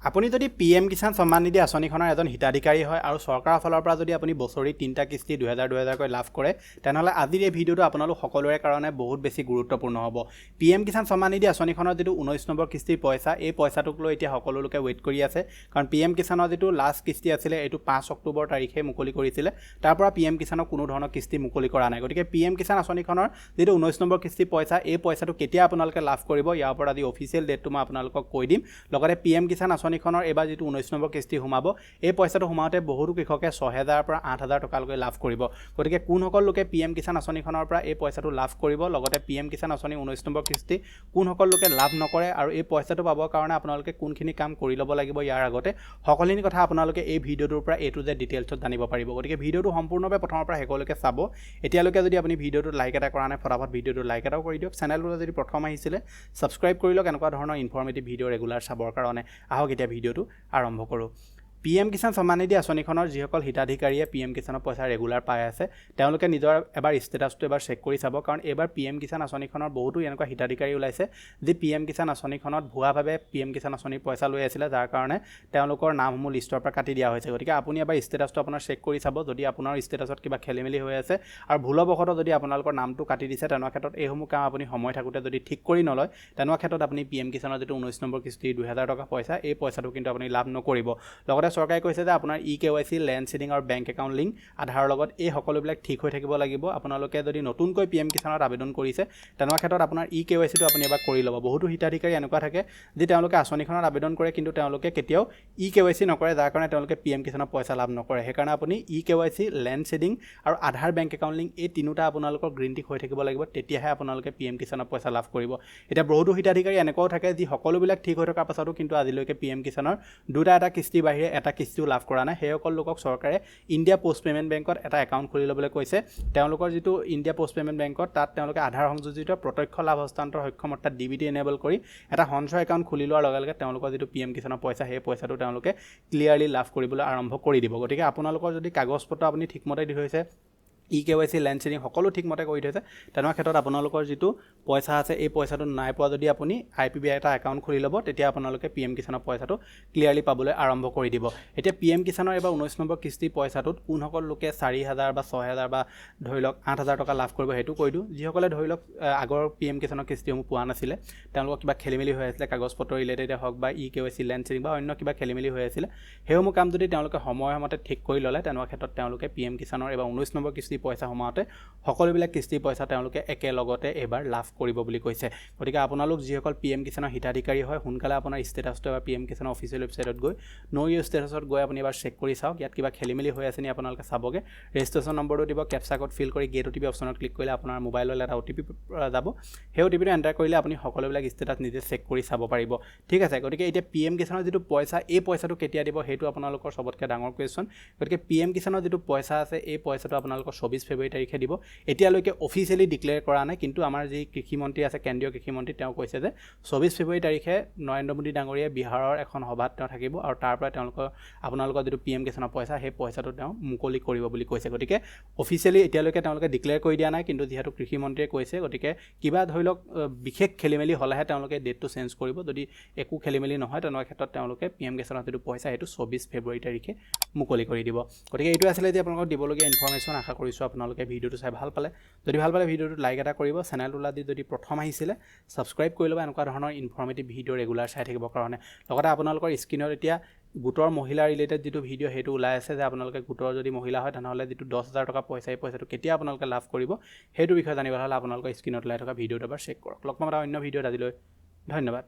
আপুনি যদি PM কিষাণ সন্মান নিধি আঁচনিখনৰ এজন হিতাধিকাৰী হয় আৰু চৰকাৰৰ ফালৰ পৰা যদি আপুনি বছৰি 3টা কিস্তি 2000 কৈ লাভ কৰে তেনেহলে আজিৰ এই ভিডিওটো আপোনালোক সকলোৰে কাৰণে বহুত বেছি গুৰুত্বপূৰ্ণ হ'ব। PM কিষাণ সন্মান নিধি আঁচনিখনৰ যেটো 19 নম্বৰ কিস্তিৰ পইচা এই পইচাটোক লৈ এতিয়া সকলো লোকে ওয়েট কৰি আছে কাৰণ PM কিষাণৰ যেটো লাষ্ট কিস্তি আছিল এটো 5 অক্টোবৰ তাৰিখে মুকলি কৰিছিল তাৰ পৰা PM কিষাণৰ কোনো ধৰণৰ কিস্তি মুকলি কৰা নাই গতিকে PM কিষাণ আঁচনিখনৰ যেটো 19 নম্বৰ কিস্তি পইচা এই পইচাটো কেতিয়া আপোনালোকে লাভ কৰিব ইয়াৰ পৰা আজি অফিচিয়েল ডেটটো মই আপোনালোকক কৈ দিম লগতে PM কিষাণ আঁচনিখনৰ এবাৰ যেটো 19 নম্বৰ কিস্তি হুমাব এই পইচাটো হুমাওতে বহুতো কৃষকে 6000 পৰা 8000 টকালৈকে লাভ কৰিব গতিকে কোনসকল লোকে PM কিষাণ আঁচনিখনৰ পৰা এই পইচাটো লাভ কৰিব লগতে PM কিষাণ আঁচনি 19 নম্বৰ কিস্তি কোনসকল লোকে লাভ নকৰে আৰু এই পইচাটো পাবৰ কাৰণে আপোনালোকে কোনখিনি কাম কৰি ল'ব লাগিব ইয়াৰ আগতে সকলোখিনি কথা আপোনালোকে এই ভিডিওটোৰ পৰা এ টু জেড ডিটেইলছত জানিব পাৰিব গতিকে ভিডিওটো সম্পূৰ্ণভাৱে প্ৰথমৰ পৰা শেষলৈকে চাব এতিয়ালৈকে যদি আপুনি ভিডিওটো লাইক এটা কৰা নাই ফটাফট ভিডিওটো লাইক এটাও কৰি দিয়ক চেনেলটো যদি প্ৰথম আহিছিলে সাবস্ক্ৰাইব কৰি লওক এনেকুৱা ধৰণৰ ইনফৰমেটিভ ভিডিও ৰেগুলাৰ চাবৰ কাৰণে আহক এতিয়া ভিডিওটো আৰম্ভ কৰোঁ PM কিষাণ সন্মান নিধি আঁচনিখনৰ যিসকল হিতাধিকাৰীয়ে PM কিষাণৰ পইচা ৰেগুলাৰ পাই আছে তেওঁলোকে নিজৰ এবাৰ ষ্টেটাছটো এবাৰ চেক কৰি চাব কাৰণ এবাৰ PM কিষাণ আঁচনিখনৰ বহুতো এনেকুৱা হিতাধিকাৰী ওলাইছে যে PM কিষাণ আঁচনিখনত ভুৱাভাৱে PM কিষাণ আঁচনিৰ পইচা লৈ আছিল যাৰ কাৰণে তেওঁলোকৰ নামসমূহ লিষ্টৰ পৰা কাটি দিয়া হৈছে গতিকে আপুনি এবাৰ ষ্টেটাছটো আপোনাৰ চেক কৰি চাব যদি আপোনাৰ ষ্টেটাছত কিবা খেলিমেলি হৈ আছে আৰু ভুলবশতঃ যদি আপোনালোকৰ নামটো কাটি দিছে তেনে ক্ষেত্ৰত এইসমূহ কাম আপুনি সময় থাকোতে যদি ঠিক কৰি নলয় তেনে ক্ষেত্ৰত আপুনি PM কিষাণৰ যেটো 19 নম্বৰ কিস্তি 2000 টকা পইচা এই পইচাটো কিন্তু আপুনি লাভ নকৰিব লগতে চৰকাৰে কৈছে যে আপোনাৰ KYC লেন্ড সিডিং আৰু বেংক একাউণ্ট লিংক আধাৰৰ লগত এই সকলোবিলাক ঠিক হৈ থাকিব লাগিব আপোনালোকে যদি নতুনকৈ PM কিষাণত আবেদন কৰিছে তেনে ক্ষেত্ৰত আপোনাৰ KYC টো আপুনি এবাৰ কৰি ল'ব বহুতো হিতাধিকাৰী এনেকুৱা থাকে যে তেওঁলোকে আঁচনিখনত আবেদন কৰে কিন্তু তেওঁলোকে কেতিয়াও KYC নকৰে যাৰ কাৰণে তেওঁলোকে PM কিষাণৰ পইচা লাভ নকৰে সেইকাৰণে আপুনি KYC লেন্ড সিডিং আৰু আধাৰ বেংক একাউণ্ট লিংক এই তিনিটা আপোনালোকৰ গ্ৰীণ টিক হৈ থাকিব লাগিব তেতিয়াহে আপোনালোকে PM কিষাণৰ পইচা লাভ কৰিব এটা বহুতো হিতাধিকাৰী এনেকুৱাও থাকে যি সকলোবিলাক ঠিক হৈ থকাৰ পাছতো কিন্তু আজিলৈকে PM কিষাণৰ দুটা এটা কিস্তি বাহিৰে এটা কিস্তিও লাভ কৰা নাই সেইসকল লোকক চৰকাৰে ইণ্ডিয়া পোষ্ট পেমেণ্ট বেংকত এটা একাউণ্ট খুলি ল'বলৈ কৈছে তেওঁলোকৰ যেটো ইণ্ডিয়া পোষ্ট পেমেণ্ট বেংকত তাত তেওঁলোকে আধাৰ সংযোজিত প্ৰত্যক্ষ লাভ হস্তান্তৰ সক্ষমতা DBT এনেবল কৰি এটা সঞ্চয় একাউণ্ট খুলি লোৱাৰ লগে লগে তেওঁলোকৰ যেটো PM কিষাণৰ পইচা সেই পইচাটো তেওঁলোকে ক্লিয়াৰলি লাভ কৰিবলৈ আৰম্ভ কৰি দিব গতিকে আপোনালোকৰ যদি কাগজ পত্ৰ আপুনি ঠিকমতে দি হৈছে KYC লেন্ড সিডিং সকলো ঠিকমতে কৰি থৈছে তেনে ক্ষেত্ৰত আপোনালোকৰ যেটো পইচা আছে এই পইচাটো নাই পোৱা যদি আপুনি IPBI এটা একাউণ্ট খুলি ল'ব তেতিয়া আপোনালোকে PM কিষাণৰ পইচাটো ক্লিয়াৰলি পাবলৈ আৰম্ভ কৰি দিব এতিয়া PM কিষাণৰ এবাৰ 19 নম্বৰ কিস্তি পইচাটোত কোনসকল লোকে 4000 বা 6000 বা ধৰি লওক 8000 টকা লাভ কৰিব হেতু কৈ দিও যিসকলে ধৰি লওক আগৰ PM কিষাণৰ কিস্তিসমূহ পোৱা নাছিলে তেওঁলোকৰ কিবা খেলিমেলি হৈ আছিল কাগজ পত্ৰ ৰিলেটেড হওক বা KYC লেন্ড সিডিং বা অন্য কিবা খেলিমেলি হৈ আছিল হেসমূহ কাম যদি তেওঁলোকে সময়মতে ঠিক কৰি ল'লে তেনে ক্ষেত্ৰত তেওঁলোকে PM কিষাণৰ এবাৰ 19 নম্বৰ কিস্তি পইচা সমাতে সকলোবিলাক কিস্তি পইচা তেওঁলোকে একেলগতে এবাৰ লাভ কৰিব বুলি কৈছে গতিকে আপোনালোক যিসকল PM কিষাণৰ হিতাধিকাৰী হয় সোনকালে আপোনাৰ ষ্টেটাছটো এবাৰ PM কিষাণৰ অফিচিয়েল ৱেবছাইটত গৈ নো ইউ ষ্টেটাছত গৈ আপুনি এবাৰ চেক কৰি চাওক ইয়াত কিবা খেলিমেলি হৈ আছে নি আপোনালোকে চাবগে ৰেজিষ্ট্ৰেচন নম্বৰটো দিব কেপচা কোড ফিল কৰি গেট OTP অপচনত ক্লিক কৰিলে আপোনাৰ মোবাইললৈ এটা OTP যাব সেই OTPটো এন্টাৰ কৰিলে আপুনি সকলোবিলাক ষ্টেটাছ নিজে চেক কৰি চাব পাৰিব ঠিক আছে গতিকে এতিয়া PM কিষাণৰ যেটো পইচা এই পইচাটো কেতিয়া দিব হেতু আপোনালোকৰ সবতকৈ ডাঙৰ কোৱেশ্চন গতিকে PM কিষাণৰ যেটো পইচা আছে এই পইচাটো আপোনালোকৰ 24 ফেব্ৰুৱাৰী তাৰিখে দিব এতিয়ালৈকে অফিচিয়েলি ডিক্লেয়াৰ কৰা নাই কিন্তু আমাৰ যি কৃষি মন্ত্ৰী আছে কেন্দ্ৰীয় কৃষি মন্ত্ৰী তেওঁ কৈছে যে 24 ফেব্ৰুৱাৰী তাৰিখে নৰেন্দ্ৰ মোদী ডাঙৰীয়া বিহাৰৰ এখন সভাত তেওঁ থাকিব আৰু তাৰ পৰা আপোনালোকৰ যেটো PM কিষাণৰ পইচা সেই পইচাটো তেওঁ মুকলি কৰিব বুলি কৈছে গতিকে অফিচিয়েলি এতিয়ালৈকে তেওঁলোকে ডিক্লেয়াৰ কৰি দিয়া নাই কিন্তু যেহেতু কৃষি মন্ত্ৰীয়ে কৈছে গতিকে কিবা ধৰি লওক বিশেষ খেলিমেলি হলেহে তেওঁলোকে ডেটটো চেঞ্জ কৰিব যদি একো খেলিমেলি নহয় তেনে ক্ষেত্ৰত তেওঁলোকে PM কিষাণৰ যেটো পইচা হেতু 24 ফেব্ৰুৱাৰী তাৰিখে মুকলি কৰি দিব গতিকে এইটো আছিল যে আপোনালোকক দিবলগীয়া ইনফৰমেশ্যন আশা কৰিছো আপোনালোকে ভিডিওটো চাই ভাল পালে যদি ভাল পালে ভিডিওটো লাইক এটা কৰিব চেনেলটো যদি প্ৰথম আহিছিলে সাবস্ক্ৰাইব কৰি ল'ব এনেকুৱা ধৰণৰ ইনফৰমেটিভ ভিডিও ৰেগুলাৰ চাই থাকিবৰ কাৰণে লগতে আপোনালোকৰ স্ক্ৰিনত এতিয়া গোটৰ মহিলা ৰিলেটেড যেটো ভিডিও হেতু ওলাই আছে যে আপোনালোকে গোটৰ যদি মহিলা হয় তেনেহলে যেটো 10000 টকা পইচা এই পইচাটো কেতিয়া আপোনালোকে লাভ কৰিব হেতু বিষয়ে জানিবলৈ হলে আপোনালোকৰ স্ক্ৰিনত ওলাই থকা ভিডিওটো এবাৰ চেক কৰক লগ পাম এটা অন্য ভিডিওত আজিলৈ ধন্যবাদ